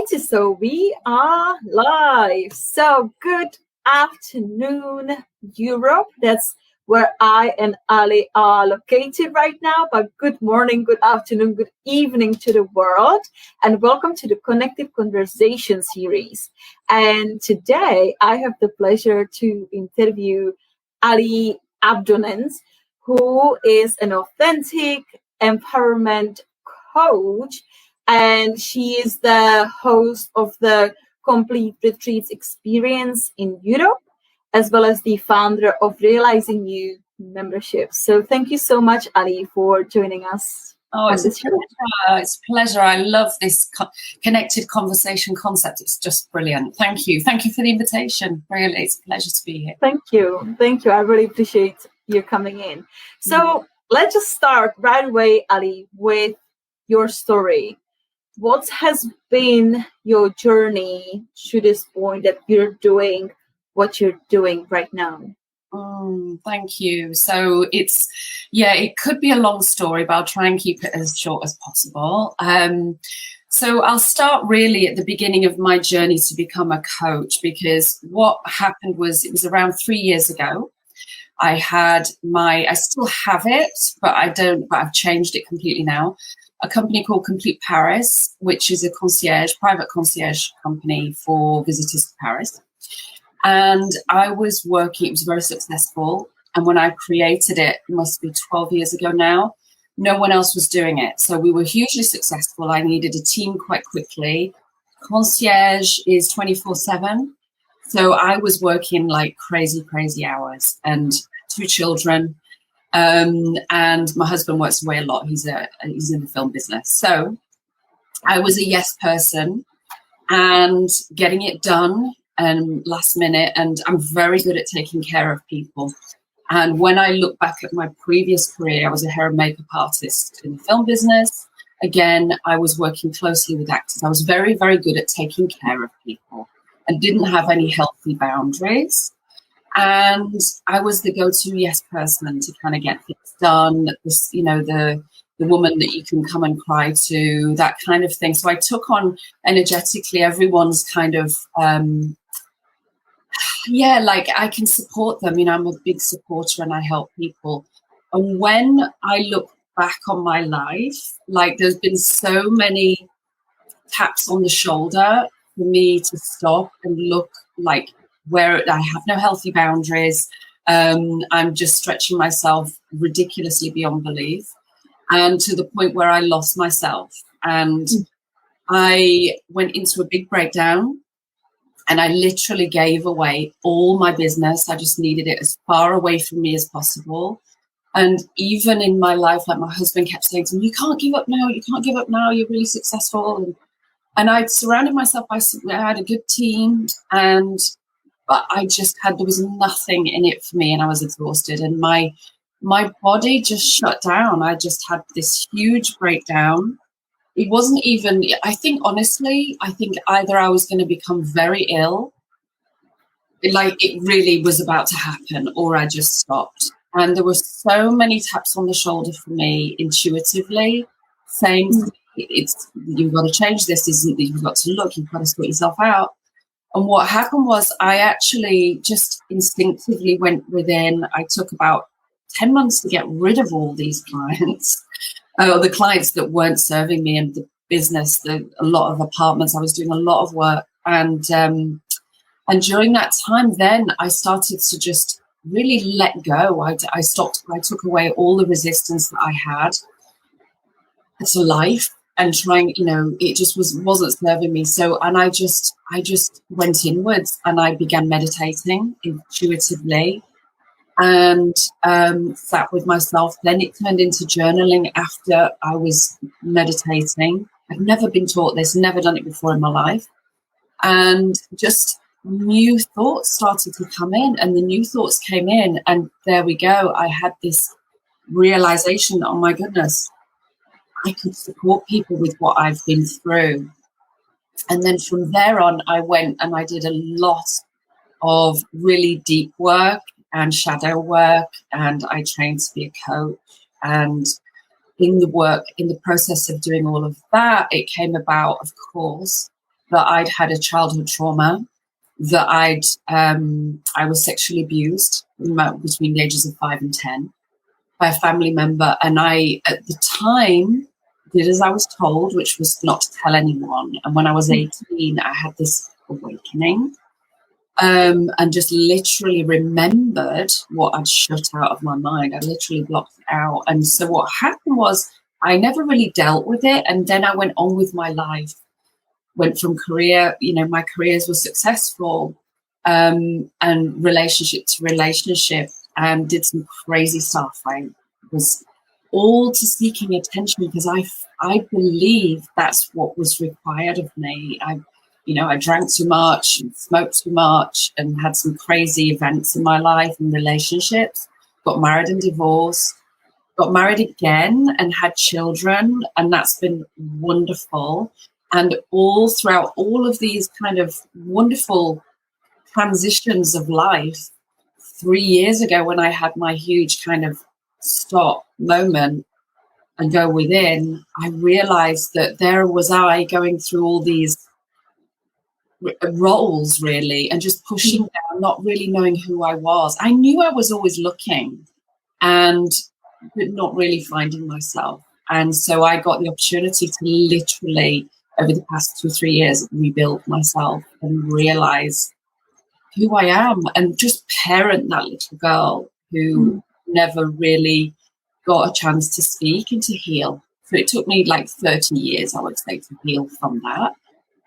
Righty, so we are live. So good afternoon, Europe. That's where I and Ali are located right now. But good morning, good afternoon, good evening to the world. And welcome to the Connected Conversation series. And today I have the pleasure to interview Ali Abdonens, who is an authentic empowerment coach. And she is the host of the Complete Retreats Experience in Europe, as well as the founder of Realizing You membership. So thank you so much, Ali, for joining us. Oh, it's a pleasure. It's a pleasure. I love this connected conversation concept. It's just brilliant. Thank you. Thank you for the invitation. Really, it's a pleasure to be here. Thank you. Thank you. I really appreciate you coming in. So let's just start right away, Ali, with your story. What has been your journey to this point that you're doing what you're doing right now? Thank you. So it could be a long story, but I'll try and keep it as short as possible. So I'll start really at the beginning of my journey to become a coach, because what happened was, it was around 3 years ago. I still have it, but I've changed it completely now. A company called Complete Paris, which is a private concierge company for visitors to Paris. And I was working, it was very successful. And when I created it, it must be 12 years ago now, no one else was doing it. So we were hugely successful. I needed a team quite quickly. Concierge is 24/7. So I was working like crazy hours, and 2 children. And my husband works away a lot. He's in the film business. So I was a yes person and getting it done and last minute. And I'm very good at taking care of people. And when I look back at my previous career, I was a hair and makeup artist in the film business. Again, I was working closely with actors. I was very, very good at taking care of people and didn't have any healthy boundaries. And I was the go-to yes person to kind of get things done. This, the woman that you can come and cry to, that kind of thing. So I took on energetically everyone's kind of, like I can support them. I'm a big supporter and I help people. And when I look back on my life, like there's been so many taps on the shoulder for me to stop and look like where I have no healthy boundaries. I'm just stretching myself ridiculously beyond belief, and to the point where I lost myself. And I went into a big breakdown, and I literally gave away all my business. I just needed it as far away from me as possible. And even in my life, like my husband kept saying to me, you can't give up now, you're really successful. And I'd surrounded myself, I had a good team, but there was nothing in it for me, and I was exhausted, and my body just shut down. I just had this huge breakdown. It wasn't even, I think either I was going to become very ill, like it really was about to happen, or I just stopped. And there were so many taps on the shoulder for me intuitively saying, you've got to change this, you've got to look, you've got to sort yourself out. And what happened was I actually just instinctively went within. I took about 10 months to get rid of all these clients, the clients that weren't serving me in the business, a lot of apartments. I was doing a lot of work. And during that time, then I started to just really let go. I took away all the resistance that I had to life. And trying, it just wasn't serving me. So, and I just went inwards, and I began meditating intuitively, and sat with myself. Then it turned into journaling after I was meditating. I've never been taught this, never done it before in my life. And just new thoughts started to come in, and the new thoughts came in, and there we go. I had this realization, oh my goodness, I could support people with what I've been through. And then from there on, I went and I did a lot of really deep work and shadow work, and I trained to be a coach. And in the process of doing all of that, it came about, of course, that I'd had a childhood trauma, that I was sexually abused between the ages of 5 and 10 by a family member. And I, at the time, did as I was told, which was not to tell anyone. And when I was 18, I had this awakening, and just literally remembered what I'd shut out of my mind. I literally blocked it out. And so what happened was I never really dealt with it. And then I went on with my life, went from career, my careers were successful, and relationship to relationship, and did some crazy stuff. I was all to seeking attention because I believe that's what was required of me. I drank too much and smoked too much and had some crazy events in my life and relationships, got married and divorced, got married again and had children. And that's been wonderful. And all throughout all of these kind of wonderful transitions of life, 3 years ago when I had my huge kind of stop moment and go within, I realized that there was I going through all these roles really and just pushing down, not really knowing who I was. I knew I was always looking and but not really finding myself. And so I got the opportunity to literally, over the past 2-3 years, rebuild myself and realize who I am and just parent that little girl who never really got a chance to speak and to heal. So it took me like 30 years, I would say, to heal from that.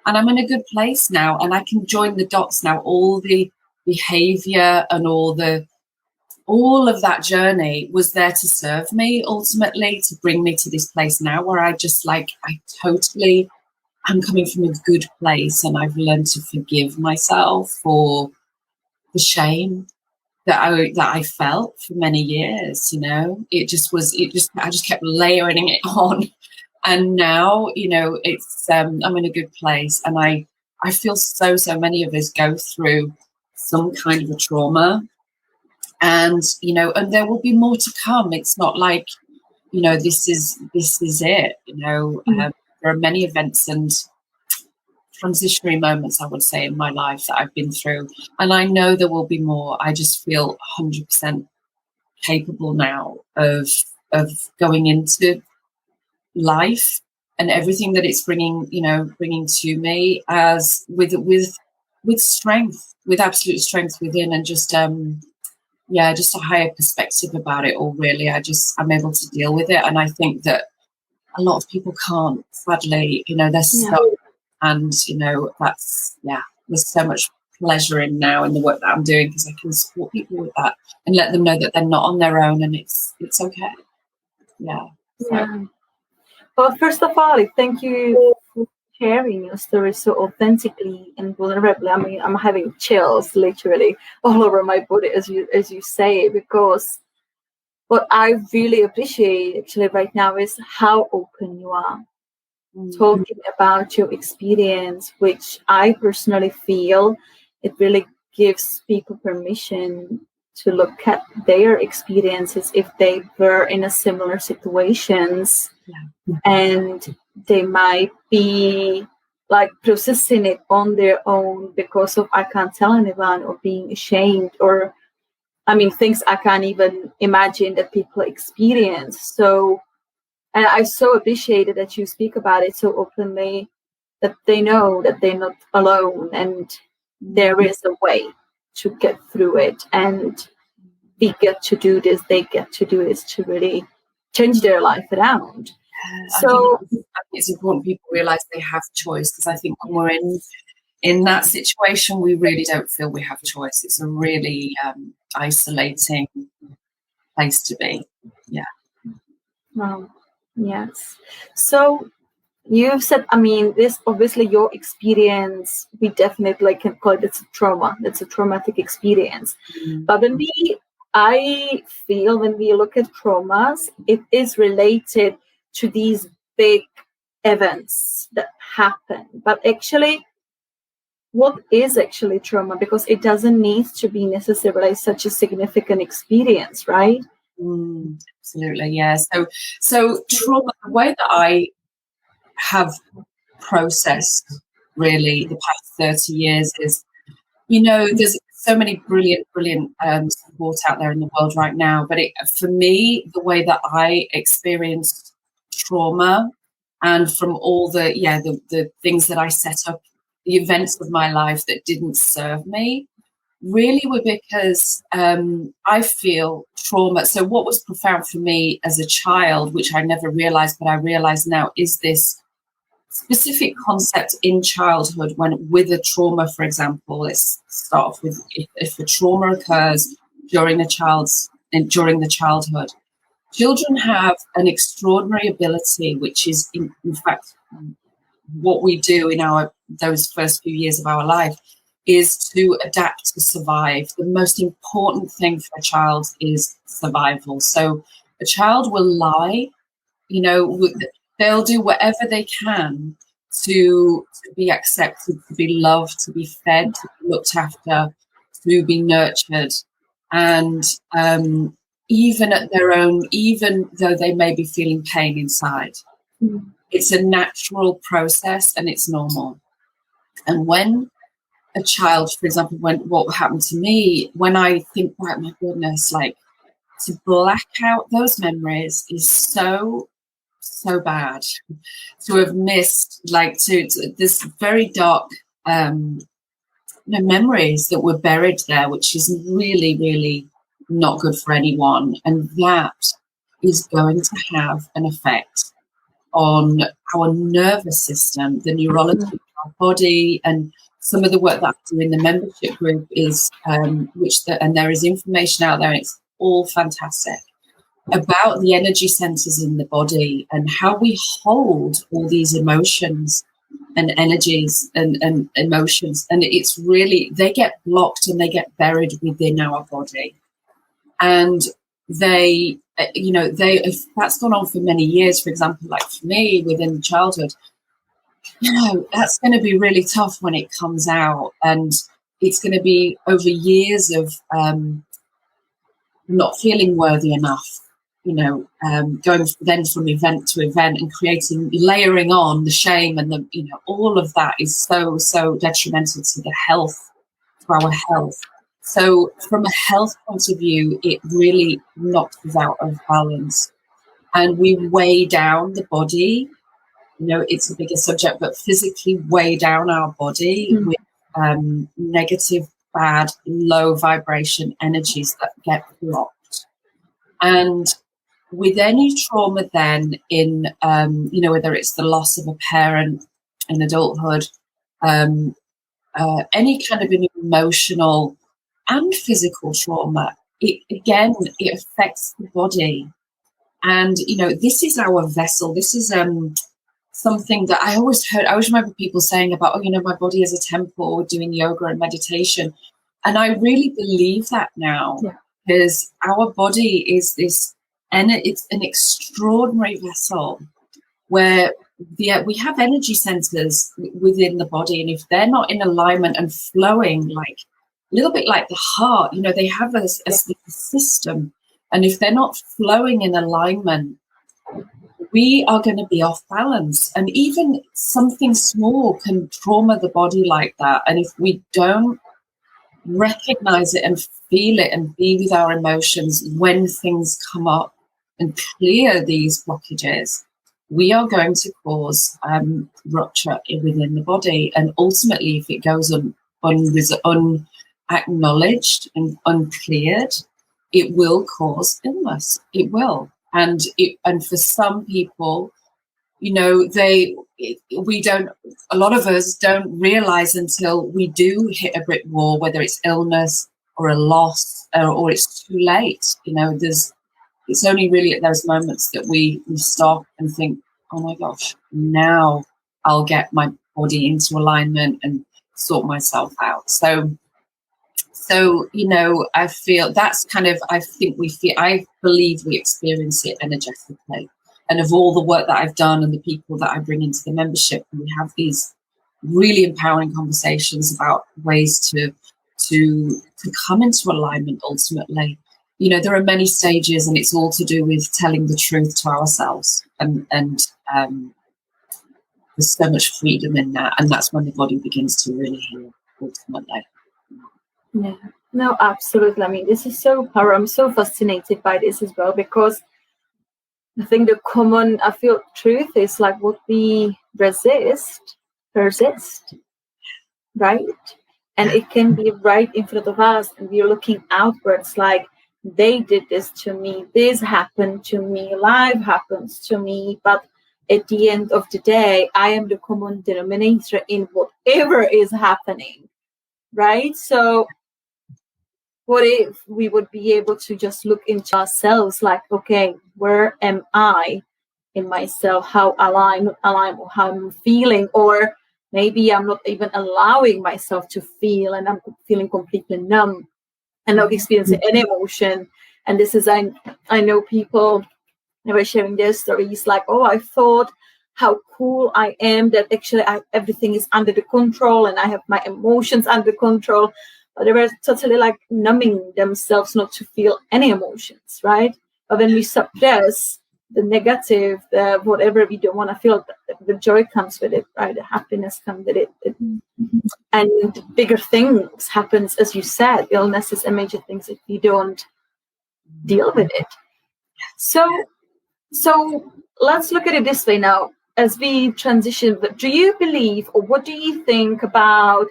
And I'm in a good place now, and I can join the dots now. All the behavior and all of that journey was there to serve me ultimately, to bring me to this place now where I'm coming from a good place, and I've learned to forgive myself for the shame that I felt for many years. I just kept layering it on. And now, it's I'm in a good place, and I feel so many of us go through some kind of a trauma, and and there will be more to come. It's not like this is it. There are many events and transitionary moments, I would say, in my life that I've been through, and I know there will be more. I just feel 100% capable now of going into life and everything that it's bringing to me, as with strength, with absolute strength within, and just just a higher perspective about it all. Really, I'm able to deal with it, and I think that a lot of people can't. Sadly, they're stuck, and there's so much pleasure in now in the work that I'm doing, because I can support people with that and let them know that they're not on their own, and it's okay. Yeah. Well, first of all, thank you for sharing your story so authentically and vulnerably. I mean, I'm having chills literally all over my body as you say, because what I really appreciate actually right now is how open you are, talking about your experience, which I personally feel it really gives people permission to look at their experiences if they were in a similar situations. And they might be like processing it on their own because of I can't tell anyone, or being ashamed, or things I can't even imagine that people experience. So, and I so appreciate it that you speak about it so openly, that they know that they're not alone, and there is a way to get through it, and we get to do this, they get to do this, to really change their life around. So I think it's important people realize they have choice, because I think when we're in that situation, we really don't feel we have choice. It's a really isolating place to be. Yeah. Yes. So you've said, this obviously your experience, we definitely can call it, it's a trauma. It's a traumatic experience. But I feel when we look at traumas, it is related to these big events that happen. But actually, what is actually trauma? Because it doesn't need to be necessarily such a significant experience, right? Absolutely, yeah. So trauma, the way that I have processed really, the past 30 years is, you know, there's so many brilliant support out there in the world right now. But for me, the way that I experienced trauma, and from all the things that I set up, the events of my life that didn't serve me, really were because I feel trauma. So what was profound for me as a child, which I never realized, but I realize now, is this specific concept in childhood when with a trauma, for example, let's start off with if a trauma occurs during the childhood, children have an extraordinary ability, which is in fact what we do in those first few years of our life, is to adapt to survive. The most important thing for a child is survival. So a child will lie, you know, they'll do whatever they can to be accepted, to be loved, to be fed, to be looked after, to be nurtured. And even at their own, even though they may be feeling pain inside, it's a natural process and it's normal. And when a child, for example, what happened to me, when I think, right, my goodness, like to black out those memories is so bad. To have missed, like, to this very dark memories that were buried there, which is really, really not good for anyone. And that is going to have an effect on our nervous system, the neurology of our body. And some of the work that I do in the membership group is, and there is information out there, and it's all fantastic, about the energy centers in the body and how we hold all these emotions and energies and emotions. And it's really, they get blocked and they get buried within our body. And they, if that's gone on for many years, for example, like for me within childhood, that's going to be really tough when it comes out. And it's going to be over years of not feeling worthy enough, going then from event to event and layering on the shame and all of that is so detrimental to our health. So from a health point of view, it really knocks us out of balance, and we weigh down the body. It's a bigger subject, but physically weigh down our body with negative, bad, low vibration energies that get blocked. And with any trauma then in, whether it's the loss of a parent in adulthood, any kind of an emotional and physical trauma, it affects the body. And, this is our vessel. This is something that I always remember people saying about, my body is a temple, doing yoga and meditation. And I really believe that now, because our body is this, and it's an extraordinary vessel where we have energy centers within the body. And if they're not in alignment and flowing, like a little bit like the heart, they have a system. And if they're not flowing in alignment, we are going to be off balance. And even something small can trauma the body like that. And if we don't recognize it and feel it and be with our emotions when things come up and clear these blockages, we are going to cause rupture within the body. And ultimately, if it goes unacknowledged and uncleared, it will cause illness. It will. And for some people, a lot of us don't realize until we do hit a brick wall, whether it's illness or a loss or it's too late. It's only really at those moments that we stop and think, oh my gosh, now I'll get my body into alignment and sort myself out. So, I feel that's kind of, I believe we experience it energetically. And of all the work that I've done and the people that I bring into the membership, we have these really empowering conversations about ways to come into alignment ultimately. There are many stages, and it's all to do with telling the truth to ourselves and there's so much freedom in that, and that's when the body begins to really heal ultimately. Yeah, no, absolutely. I mean, this is so powerful. I'm so fascinated by this as well, because I think the common, I feel, truth is like what we resist, persist, right? And it can be right in front of us, and we're looking outwards like, they did this to me, this happened to me, life happens to me. But at the end of the day, I am the common denominator in whatever is happening, right? So what if we would be able to just look into ourselves like, okay, where am I in myself? How am I, or how I'm feeling? Or maybe I'm not even allowing myself to feel, and I'm feeling completely numb and not experiencing any emotion. And this is, I know people, they were sharing their stories like, oh, I thought how cool I am that actually everything is under the control and I have my emotions under control. But they were totally like numbing themselves not to feel any emotions, right? But when we suppress the negative, the whatever we don't want to feel, the joy comes with it, right? The happiness comes with it. And bigger things happens, as you said, illnesses and major things, if you don't deal with it. So let's look at it this way now. As we transition, do you believe, or what do you think about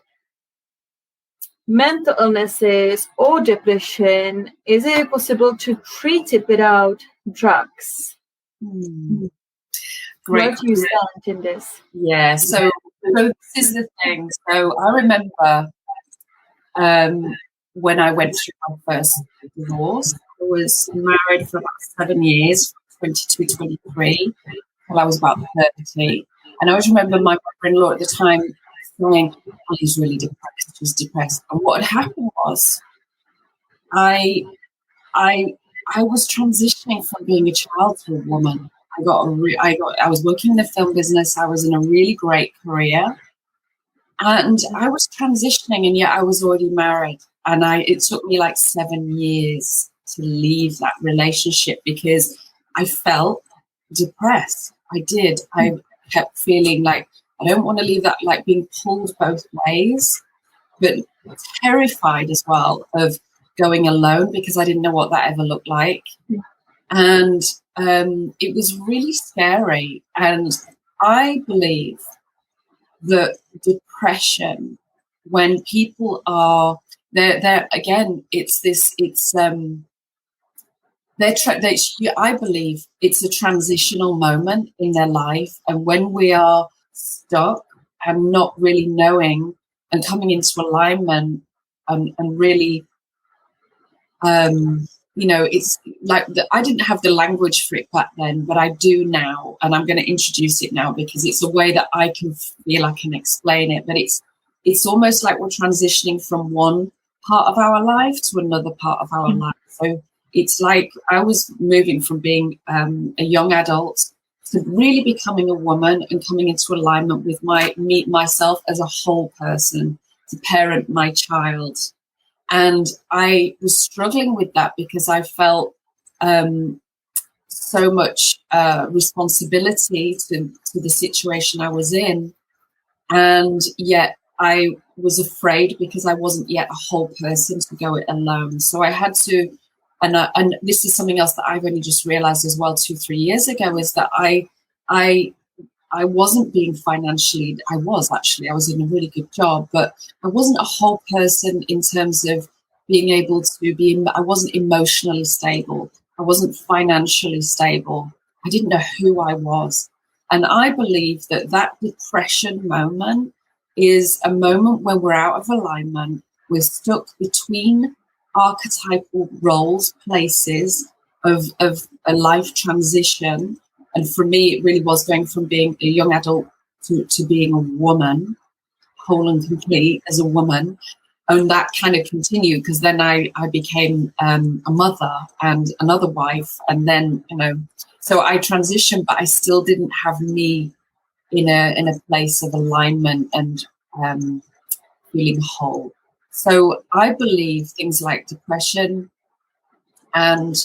mental illnesses or depression? Is it possible to treat it without drugs? Great. Where do you stand in this? Yeah, so this is the thing. So I remember when I went through my first divorce. I was married for about 7 years, 22, 23, till I was about 30. And I always remember my mother-in-law at the time saying, oh, he's really depressed, he's depressed. And what had happened was I was transitioning from being a child to a woman. I was working in the film business. I was in a really great career. And I was transitioning, and yet I was already married. And it took me like 7 years to leave that relationship because I felt depressed. I did. I kept feeling like I don't want to leave that, like being pulled both ways, but terrified as well of going alone because I didn't know what that ever looked like. And it was really scary. And I believe that depression, when people are they're again, I believe it's a transitional moment in their life, and when we are stuck and not really knowing and coming into alignment, and really it's like I didn't have the language for it back then, but I do now, and I'm going to introduce it now because it's a way that I can feel I can explain it. But it's almost like we're transitioning from one part of our life to another part of our life. So it's like I was moving from being a young adult to really becoming a woman and coming into alignment with myself as a whole person, to parent my child. And I was struggling with that because I felt so much responsibility to the situation I was in. And yet I was afraid because I wasn't yet a whole person to go it alone. So I had to, and this is something else that I've only just realized as well 2-3 years ago, is that I wasn't being financially, I was in a really good job, but I wasn't a whole person in terms of being able to I wasn't emotionally stable. I wasn't financially stable. I didn't know who I was. And I believe that depression moment is a moment when we're out of alignment. We're stuck between archetypal roles, places of a life transition. And for me, it really was going from being a young adult to being a woman, whole and complete as a woman. And that kind of continued because then I became a mother and another wife. And then, so I transitioned, but I still didn't have me in a place of alignment and feeling whole. So I believe things like depression and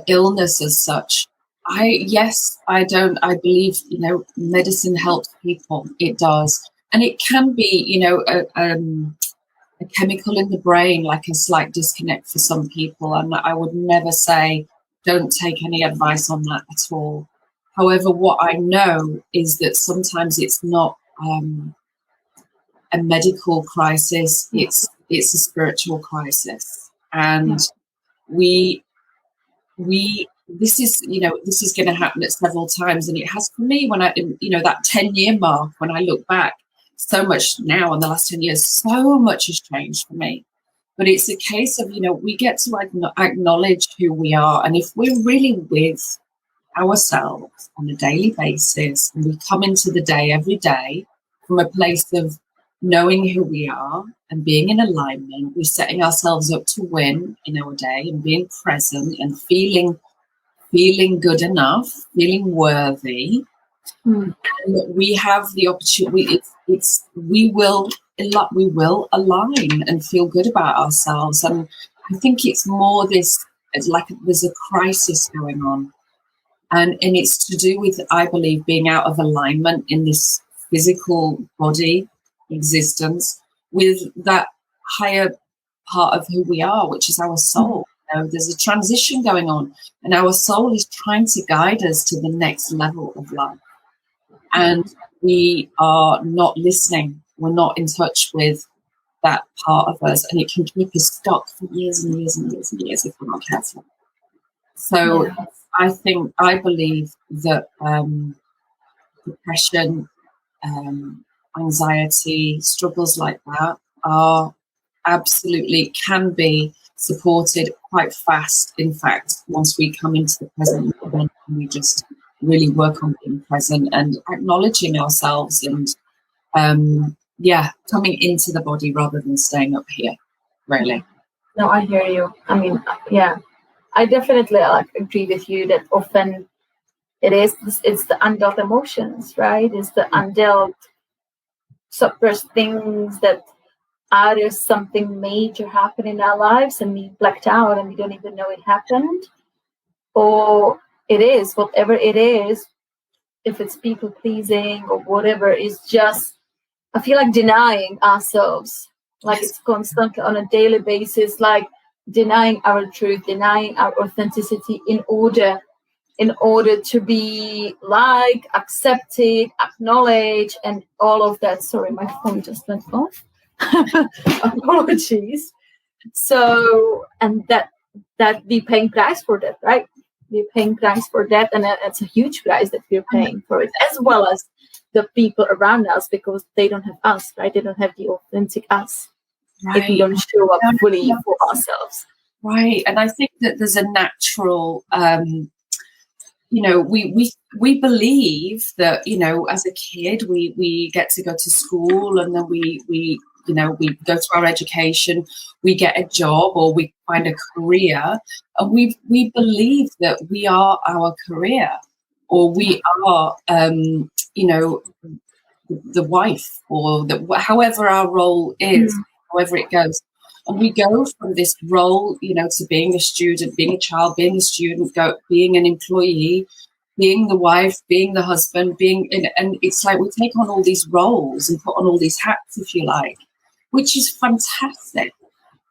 illness as such, I don't. I believe, medicine helps people. It does. And it can be, a chemical in the brain, like a slight disconnect for some people. And I would never say don't take any advice on that at all. However, what I know is that sometimes it's not a medical crisis, it's a spiritual crisis. And we this is going to happen at several times, and it has for me when I that 10-year mark. When I look back, so much now in the last 10 years, so much has changed for me. But it's a case of we get to acknowledge who we are, and if we're really with ourselves on a daily basis, and we come into the day every day from a place of knowing who we are and being in alignment, we're setting ourselves up to win in our day and being present and feeling good enough, feeling worthy. And we have the opportunity. We will align and feel good about ourselves. And I think it's more this. It's like there's a crisis going on, and it's to do with, I believe, being out of alignment in this physical body existence with that higher part of who we are, which is our soul. There's a transition going on, and our soul is trying to guide us to the next level of life. And we are not listening. We're not in touch with that part of us, and it can keep us stuck for years and years and years and years if we're not careful. So I believe that depression, anxiety, struggles like that are absolutely can be supported quite fast. In fact, once we come into the present moment, we just really work on being present and acknowledging ourselves and coming into the body rather than staying up here, really. No, I hear you. I mean, I definitely agree with you that often it's the undealt emotions, right? It's the undealt suppressed things that there's something major happening in our lives and we blacked out and we don't even know it happened. Or it is, whatever it is, if it's people pleasing or whatever, is just, I feel like denying ourselves. Like it's constantly on a daily basis, like denying our truth, denying our authenticity in order to be accepted, acknowledged, and all of that. Sorry, my phone just went off. Apologies. So, and that we paying price for that, right? We're paying price for that, and it's a huge price that we're paying for it, as well as the people around us, because they don't have us, right? They don't have the authentic us. Right. If we don't show up fully for ourselves. Right. And I think that there's a natural we believe that, as a kid, we get to go to school, and then we go to our education, we get a job, or we find a career, and we believe that we are our career, or we are, the wife, or however our role is, however it goes. And we go from this role, to being a student, being a child, being a student, being an employee, being the wife, being the husband, and it's like we take on all these roles and put on all these hats, if you like, which is fantastic.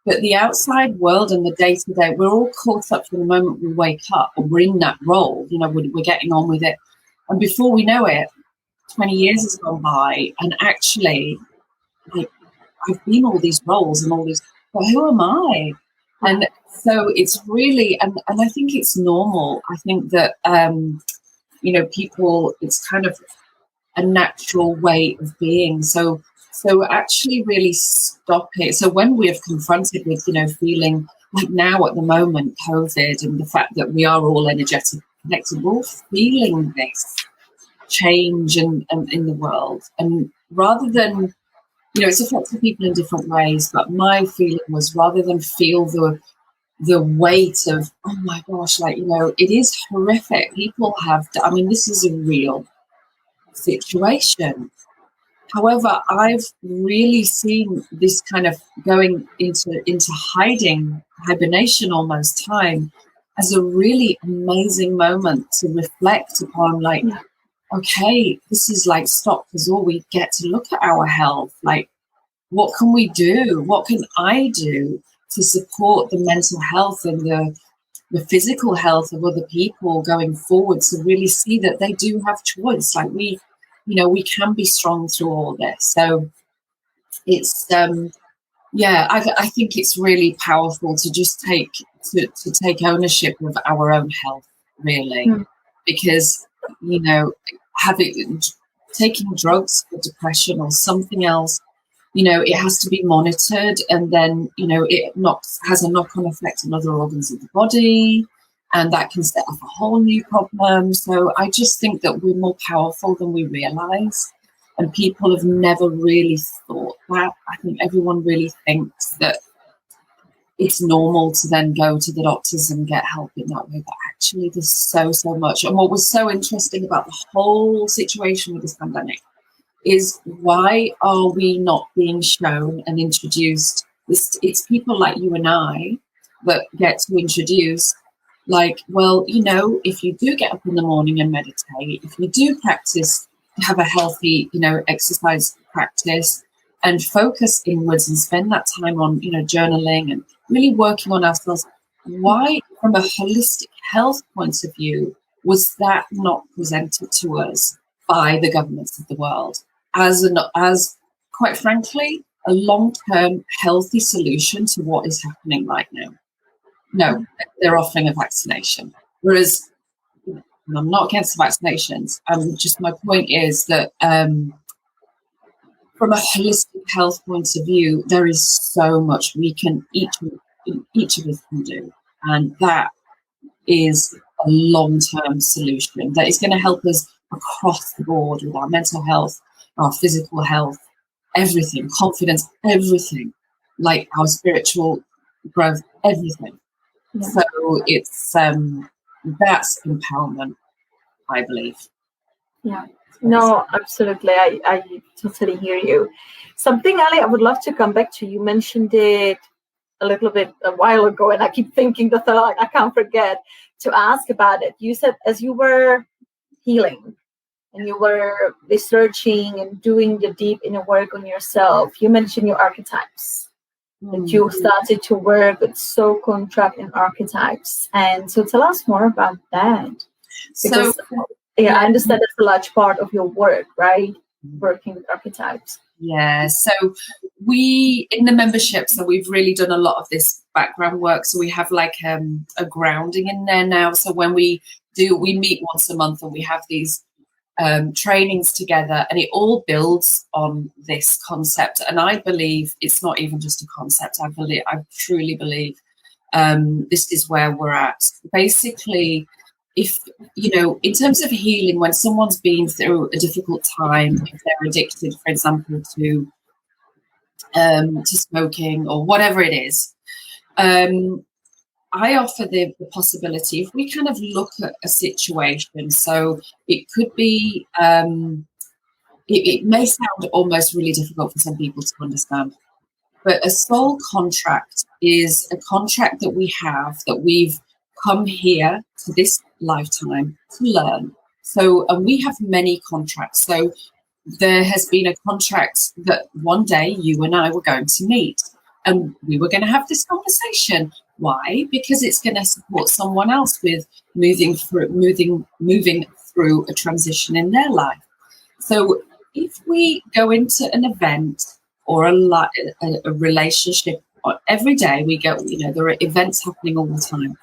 But the outside world and the day-to-day, we're all caught up from the moment we wake up, and we're in that role, we're getting on with it. And before we know it, 20 years has gone by, and actually, I've been all these roles and all these, but who am I? And so it's really, and I think it's normal. I think that, people, it's kind of a natural way of being. So actually really stop it. So when we're confronted with, feeling like now at the moment, COVID, and the fact that we are all energetically connected, we're all feeling this change in the world. And rather than, it's affecting people in different ways, but my feeling was, rather than feel the weight of, oh my gosh, it is horrific. People have, this is a real situation. However, I've really seen this kind of going into hibernation almost time. as a really amazing moment to reflect upon, like, okay, this is like stop us all. We get to look at our health. Like, what can we do? What can I do to support the mental health and the physical health of other people going forward, to really see that they do have choice. Like, we can be strong through all this. So it's, I think it's really powerful to just take ownership of our own health, really, because, taking drugs for depression or something else, it has to be monitored, and then, it has a knock-on effect on other organs of the body, and that can set off a whole new problem. So I just think that we're more powerful than we realize, and people have never really thought that. I think everyone really thinks that it's normal to then go to the doctors and get help in that way, but actually there's so much. And what was so interesting about the whole situation with this pandemic is, why are we not being shown and introduced? It's people like you and I that get to introduce, like, well, if you do get up in the morning and meditate, if you do practice, have a healthy, exercise practice, and focus inwards and spend that time on, journaling and really working on ourselves, why, from a holistic health point of view, was that not presented to us by the governments of the world as quite frankly, a long-term healthy solution to what is happening right now? No, they're offering a vaccination. Whereas, and I'm not against vaccinations. Just my point is that from a holistic health point of view, there is so much we can each of us can do, and that is a long-term solution that is going to help us across the board with our mental health, our physical health, everything, confidence, everything, like our spiritual growth, everything. Yeah. So it's that's empowerment, I believe. Yeah. No, absolutely. I totally hear you. Something, Ali, I would love to come back to. You mentioned it a little bit a while ago, and I keep thinking that I can't forget to ask about it. You said as you were healing and you were researching and doing the deep inner work on yourself, you mentioned your archetypes. That you started to work with soul contract and archetypes. And so tell us more about that. Because I understand that's a large part of your work, right? Working with archetypes. Yeah. So in the membership, so we've really done a lot of this background work. So we have like a grounding in there now. So when we meet once a month and we have these trainings together, and it all builds on this concept. And I believe it's not even just a concept. I truly believe this is where we're at. Basically, if, in terms of healing, when someone's been through a difficult time, if they're addicted, for example, to smoking or whatever it is, I offer the possibility, if we kind of look at a situation, so it could be, it may sound almost really difficult for some people to understand, but a soul contract is a contract that we have, that we've come here to this lifetime to learn. So, and we have many contracts. So there has been a contract that one day you and I were going to meet, and we were going to have this conversation. Why? Because it's going to support someone else with moving through a transition in their life. So if we go into an event or a relationship, every day we go, there are events happening all the time.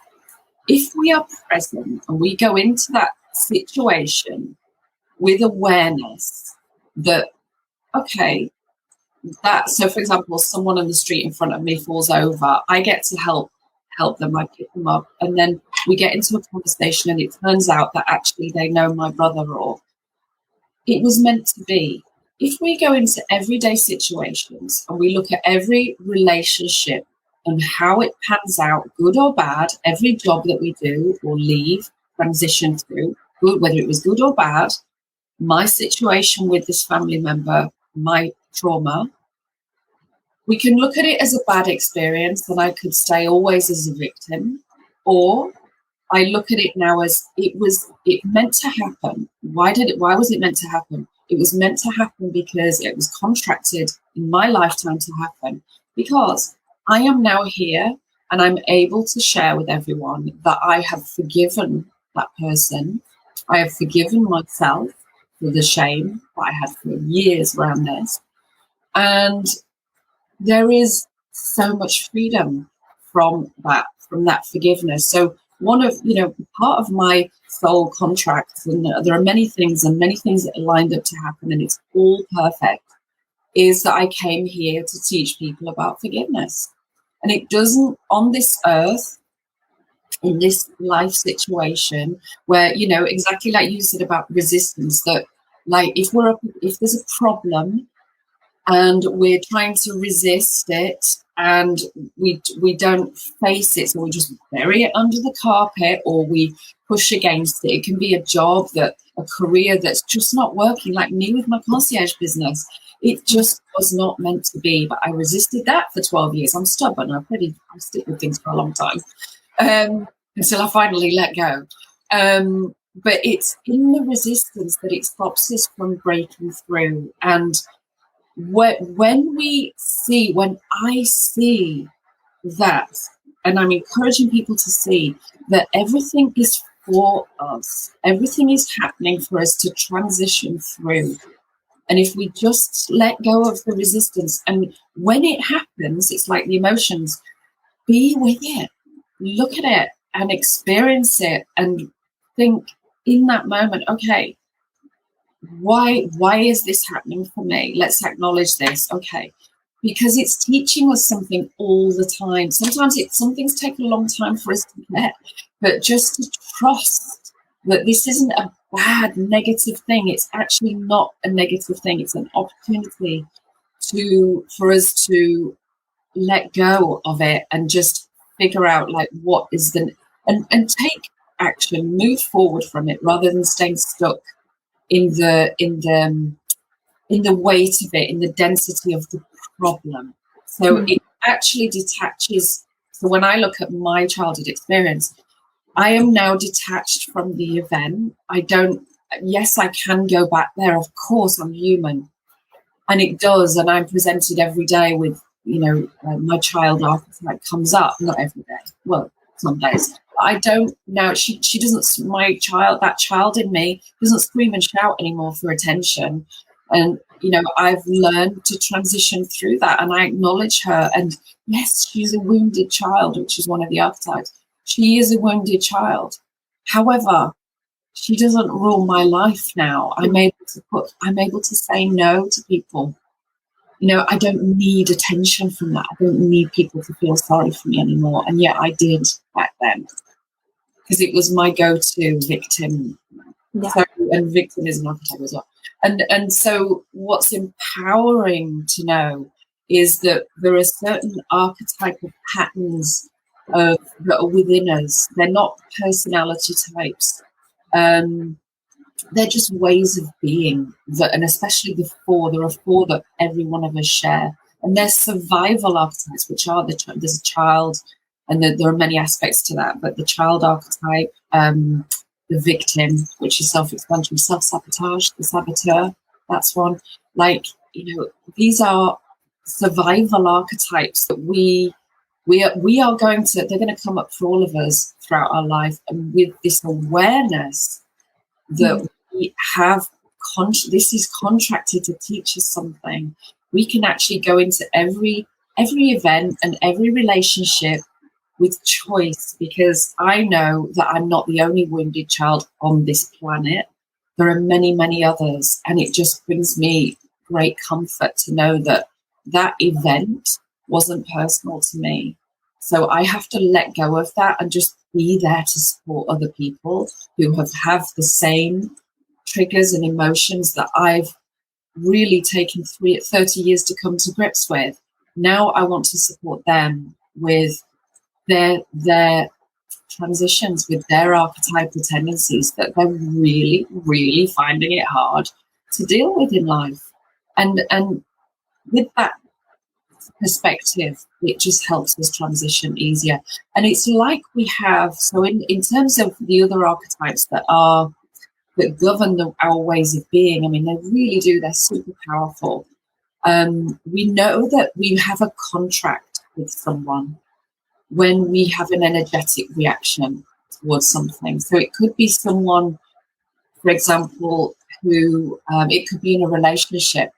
If we are present and we go into that situation with awareness that, okay, so for example, someone on the street in front of me falls over, I get to help them, I pick them up, and then we get into a conversation and it turns out that actually they know my brother, or it was meant to be. If we go into everyday situations and we look at every relationship and how it pans out, good or bad, every job that we do or leave, transition through, good, whether it was good or bad, my situation with this family member, my trauma, we can look at it as a bad experience, and I could stay always as a victim, or I look at it now as it meant to happen. Why was it meant to happen? It was meant to happen because it was contracted in my lifetime to happen, because I am now here and I'm able to share with everyone that I have forgiven that person. I have forgiven myself for the shame that I had for years around this. And there is so much freedom from that forgiveness. So one of, part of my soul contracts, and there are many things that are lined up to happen, and it's all perfect, is that I came here to teach people about forgiveness. And it doesn't, on this earth, in this life situation where, exactly like you said about resistance, that like if there's a problem and we're trying to resist it and we don't face it, so we just bury it under the carpet or we push against it. It can be a job, a career that's just not working, like me with my concierge business. It just was not meant to be, but I resisted that for 12 years. I'm stubborn. I stick with things for a long time until I finally let go. But it's in the resistance that it stops us from breaking through. And when I see that, and I'm encouraging people to see that everything is for us, everything is happening for us to transition through. And if we just let go of the resistance, and when it happens, it's like the emotions, be with it, look at it and experience it and think in that moment, okay, why is this happening for me? Let's acknowledge this. Okay. Because it's teaching us something all the time. Sometimes some things take a long time for us to get, but just to trust that this isn't a bad, negative thing. It's actually not a negative thing. It's an opportunity for us to let go of it and just figure out like what is and take action, move forward from it rather than staying stuck in the weight of it, in the density of the problem. So it actually detaches. So when I look at my childhood experience, I am now detached from the event. Yes, I can go back there. Of course, I'm human. And it does. And I'm presented every day with, my child archetype comes up, not every day. Well, some days. I don't now. She doesn't. That child in me doesn't scream and shout anymore for attention. And I've learned to transition through that, and I acknowledge her. And yes, she's a wounded child, which is one of the archetypes. She is a wounded child. However, she doesn't rule my life now. I'm able to say no to people. I don't need attention from that. I don't need people to feel sorry for me anymore. And yet I did back then, because it was my go-to victim. Yeah. So, and victim is an archetype as well. And so what's empowering to know is that there are certain archetypal patterns that are within us. They're not personality types. They're just ways of being, and especially there are four that every one of us share. And they're survival archetypes, which are there's a child, and there are many aspects to that, but the child archetype, the victim, which is self-explanatory, self-sabotage, the saboteur, that's one. Like, these are survival archetypes that they're going to come up for all of us throughout our life. And with this awareness that we have, this is contracted to teach us something, we can actually go into every event and every relationship with choice, because I know that I'm not the only wounded child on this planet. There are many, many others, and it just brings me great comfort to know that event wasn't personal to me. So I have to let go of that and just be there to support other people who have the same triggers and emotions that I've really taken 30 years to come to grips with. Now I want to support them with their transitions, with their archetypal tendencies that they're really, really finding it hard to deal with in life. And with that perspective, it just helps us transition easier. And it's like we have, so in terms of the other archetypes that govern our ways of being, I mean, they really do, they're super powerful. We know that we have a contract with someone when we have an energetic reaction towards something. So it could be someone, for example, who it could be in a relationship.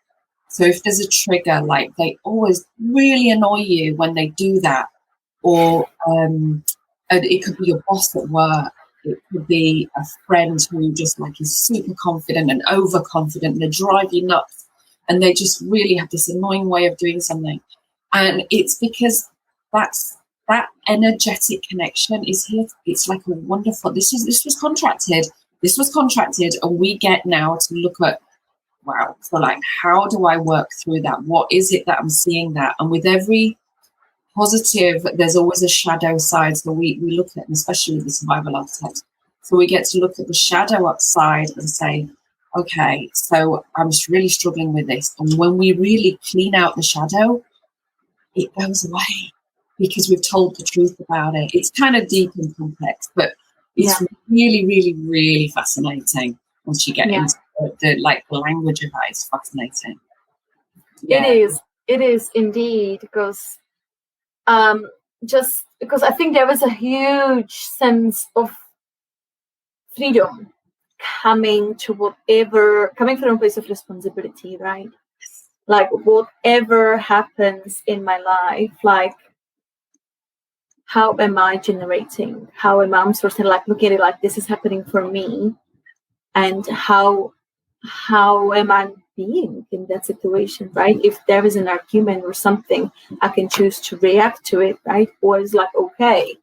So if there's a trigger, like they always really annoy you when they do that, or it could be your boss at work. It could be a friend who just like is super confident and overconfident, and they drive you nuts, and they just really have this annoying way of doing something. And it's because that energetic connection is here. It's like a wonderful. This was contracted. This was contracted, and we get now to look at, wow. So like, how do I work through that? What is it that I'm seeing that? And with every positive, there's always a shadow side. So we look at, and especially with the survival archetypes, so we get to look at the shadow upside and say, okay, so I'm just really struggling with this. And when we really clean out the shadow, it goes away because we've told the truth about it. It's kind of deep and complex, but it's really, really, really fascinating once you get into the language of that. Is fascinating. Yeah. It is indeed, because just because I think there was a huge sense of freedom coming from a place of responsibility, right? Like whatever happens in my life, like how am I generating? How am I sort of like looking at it like this is happening for me, and how am I being in that situation, right? If there is an argument or something, I can choose to react to it, right? Or it's like, okay,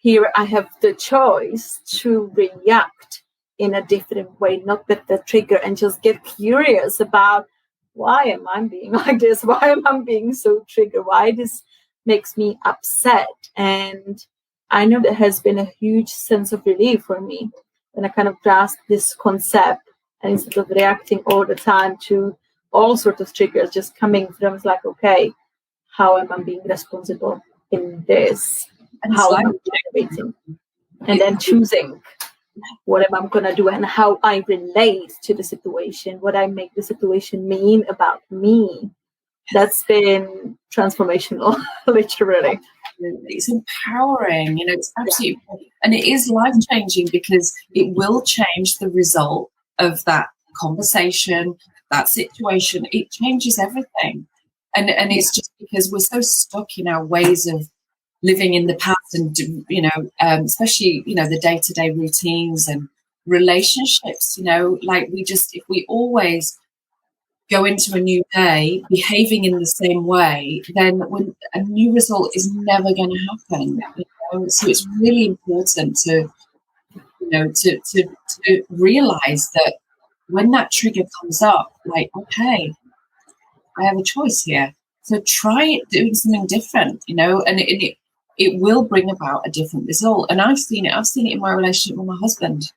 here I have the choice to react in a different way, not with the trigger, and just get curious about why am I being like this? Why am I being so triggered? Why this makes me upset? And I know that has been a huge sense of relief for me when I kind of grasp this concept, and instead of reacting all the time to all sorts of triggers, just coming from, it's like, okay, how am I being responsible in this? And how am I generating? And then choosing what am I going to do and how I relate to the situation, what I make the situation mean about me. That's been transformational, literally. It's empowering, it's absolutely, and it is life-changing because it will change the result of that conversation, that situation. It changes everything. And it's just because we're so stuck in our ways of living in the past, and especially the day-to-day routines and relationships, like if we always go into a new day behaving in the same way, then when a new result is never going to happen. So it's really important to realize that when that trigger comes up, like, okay, I have a choice here. So try doing something different, and it will bring about a different result. And I've seen it in my relationship with my husband.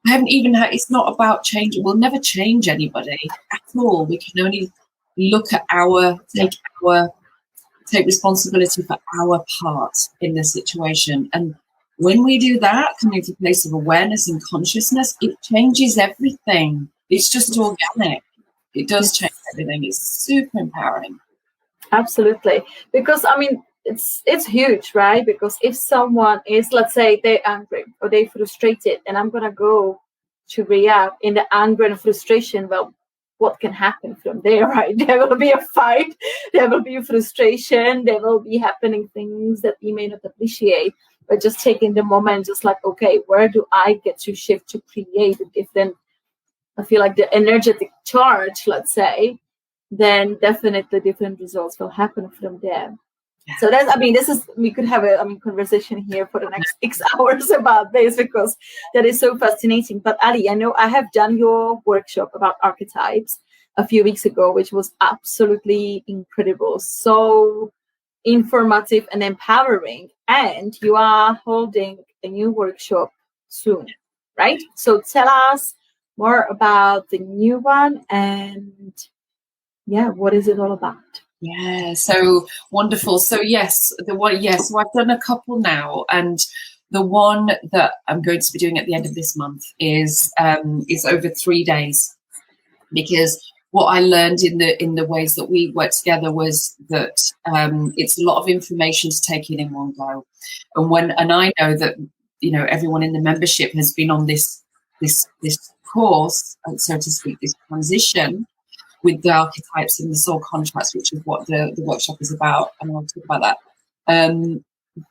I haven't even it's not about change. We'll never change anybody at all. We can only look at take responsibility for our part in the situation. And when we do that, coming to a place of awareness and consciousness, it changes everything. It's just organic. It does change everything. It's super empowering. Absolutely. Because I mean, it's huge, right? Because if someone is, let's say, they're angry or they're frustrated, and I'm gonna go to react in the anger and frustration, well, what can happen from there, right? There will be a fight, there will be frustration, there will be happening things that we may not appreciate. But just taking the moment, just like, okay, where do I get to shift to create a different, I feel like the energetic charge, let's say, then definitely different results will happen from there. Yeah. So we could have a conversation here for the next 6 hours about this, because that is so fascinating. But Ali, I know I have done your workshop about archetypes a few weeks ago, which was absolutely incredible. So informative and empowering. And you are holding a new workshop soon, right? So tell us more about the new one, and what is it all about? Yeah, so wonderful. So yes, so I've done a couple now, and the one that I'm going to be doing at the end of this month is over 3 days, because what I learned in the ways that we worked together was that it's a lot of information to take in one go, and I know that everyone in the membership has been on this course, so to speak, this transition with the archetypes and the soul contracts, which is what the workshop is about, and I'll talk about that.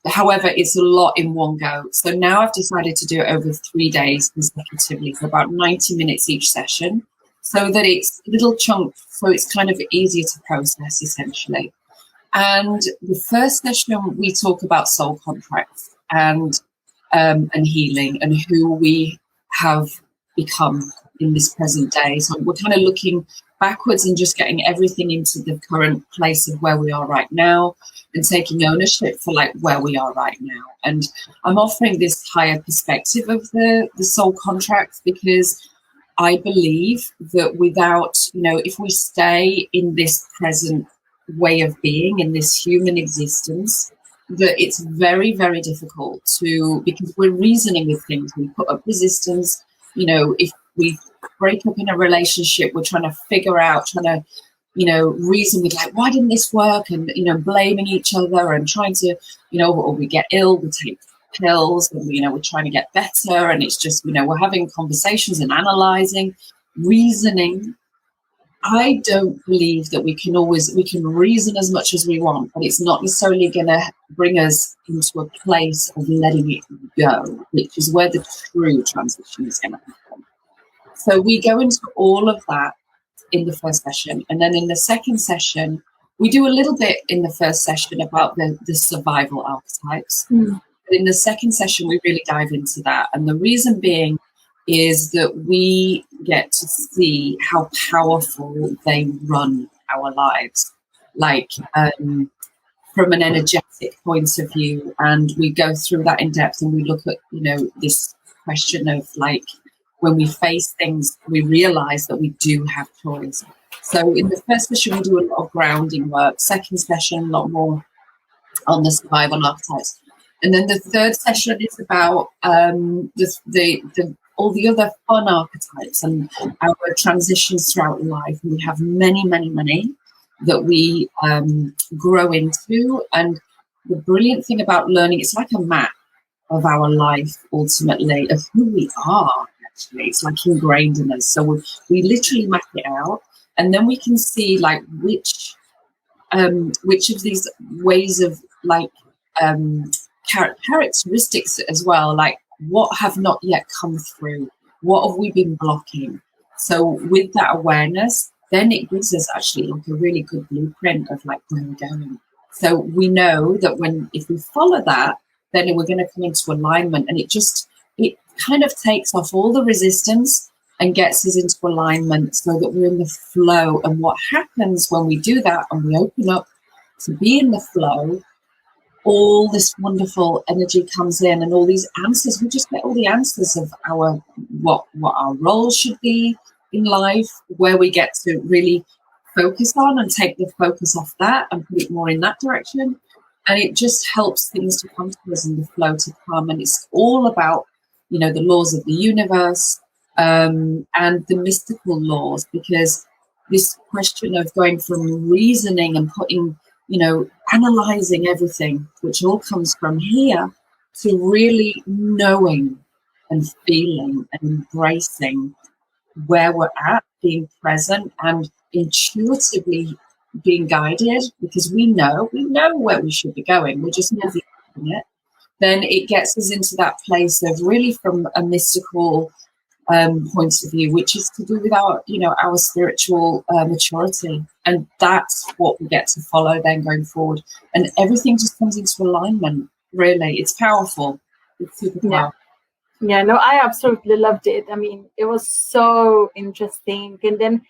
However, it's a lot in one go. So now I've decided to do it over 3 days consecutively for about 90 minutes each session, so that it's little chunks, so it's kind of easier to process, essentially. And the first session, we talk about soul contracts and healing and who we have become in this present day. So we're kind of looking backwards and just getting everything into the current place of where we are right now, and taking ownership for like where we are right now. And I'm offering this higher perspective of the soul contracts, because I believe that without, if we stay in this present way of being, in this human existence, that it's very, very difficult because we're reasoning with things. We put up resistance. If we break up in a relationship, we're trying to figure out, reason with like, why didn't this work? And, blaming each other and trying to, or we get ill, we take pills, and, we're trying to get better. And it's just, we're having conversations and analyzing, reasoning. I don't believe that we can reason as much as we want, but it's not necessarily going to bring us into a place of letting it go, which is where the true transition is going to happen. So we go into all of that in the first session. And then in the second session, we do a little bit in the first session about the survival archetypes. But in the second session, we really dive into that. And the reason being is that we get to see how powerful they run our lives, like from an energetic point of view. And we go through that in depth, and we look at, this question of like, when we face things, we realize that we do have choice. So in the first session, we do a lot of grounding work. Second session, a lot more on the survival archetypes. And then the third session is about all the other fun archetypes and our transitions throughout life. And we have many, many, many that we grow into. And the brilliant thing about learning, it's like a map of our life, ultimately, of who we are, actually. It's like ingrained in us. So we literally map it out. And then we can see like which of these ways of like characteristics as well, like what have not yet come through, what have we been blocking. So with that awareness, then it gives us actually like a really good blueprint of like where we're going. So we know that if we follow that, then we're going to come into alignment, and it kind of takes off all the resistance and gets us into alignment so that we're in the flow. And what happens when we do that and we open up to be in the flow, all this wonderful energy comes in, and all these answers. We just get all the answers of what our role should be in life, where we get to really focus on and take the focus off that and put it more in that direction. And it just helps things to come to us in the flow to come. And it's all about, the laws of the universe and the mystical laws, because this question of going from reasoning and putting, analyzing everything, which all comes from here, to really knowing and feeling and embracing where we're at, being present and intuitively being guided, because we know where we should be going. We're just moving it. Then it gets us into that place of really from a mystical point of view, which is to do with our spiritual maturity. And that's what we get to follow then going forward. And everything just comes into alignment, really. It's powerful. It's super powerful. Yeah, no, I absolutely loved it. I mean, it was so interesting. And then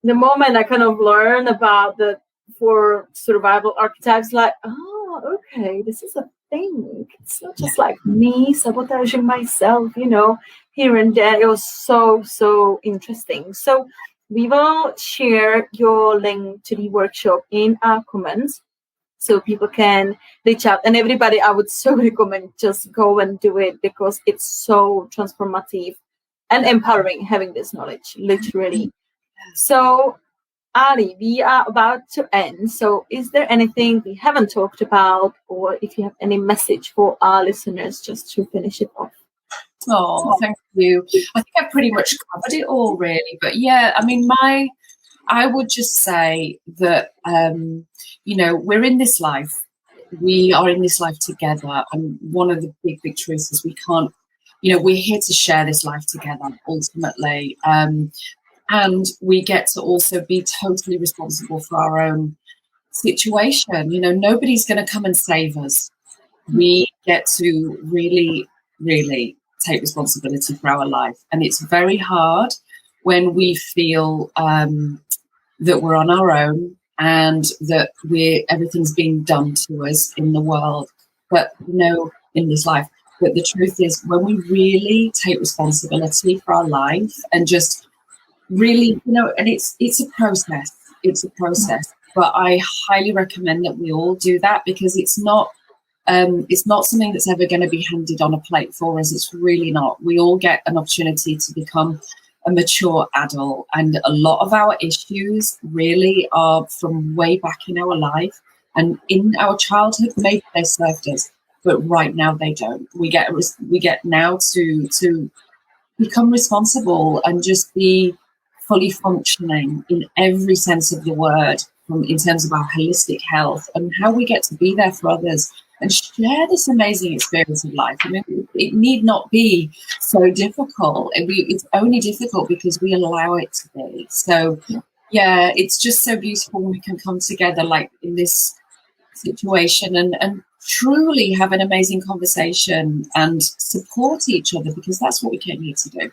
the moment I kind of learned about the 4 survival archetypes, like, oh, okay, this is a thing. It's not just like me sabotaging myself, here and there. It was so, so interesting. So we will share your link to the workshop in our comments so people can reach out. And everybody, I would so recommend just go and do it because it's so transformative and empowering having this knowledge, literally. So, Ali, we are about to end. So, is there anything we haven't talked about, or if you have any message for our listeners just to finish it off? Oh, thank you. I think I pretty much covered it all, really. But yeah, I mean, I would just say that, we're in this life. We are in this life together. And one of the big truths is we can't, we're here to share this life together, ultimately. And we get to also be totally responsible for our own situation. Nobody's going to come and save us. We get to really, really take responsibility for our life. And it's very hard when we feel that we're on our own and that everything's being done to us in the world, but in this life. But the truth is, when we really take responsibility for our life and just really, and it's a process. It's a process. But I highly recommend that we all do that because it's not something that's ever going to be handed on a plate for us. It's really not. We all get an opportunity to become a mature adult, and a lot of our issues really are from way back in our life and in our childhood. Maybe they served us, but right now they don't. We get now to become responsible and just be fully functioning in every sense of the word, in terms of our holistic health and how we get to be there for others and share this amazing experience of life. I mean, it need not be so difficult. It's only difficult because we allow it to be. So, yeah, it's just so beautiful when we can come together like in this situation and truly have an amazing conversation and support each other, because that's what we came here to do,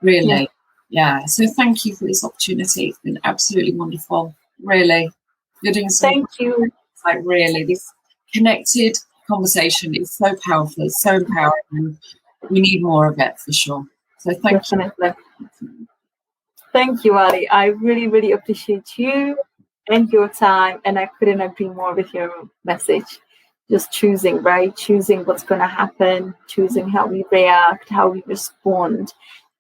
really. Yeah. So thank you for this opportunity. It's been absolutely wonderful. Really. You're doing so. Thank you. Like, really, this connected conversation is so powerful, it's so empowering. We need more of it for sure. So thank you. Thank you, Ali. I really, really appreciate you and your time. And I couldn't agree more with your message. Just choosing, right? Choosing what's going to happen, choosing how we react, how we respond.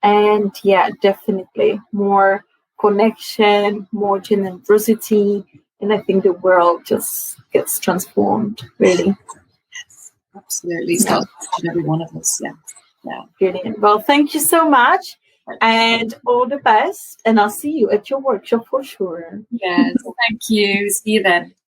And yeah, definitely more connection, more generosity. And I think the world just gets transformed, really. Yes, absolutely. It's got every one of us. Yeah. Brilliant. Well, thank you so much. And all the best. And I'll see you at your workshop for sure. Yes, thank you. See you then.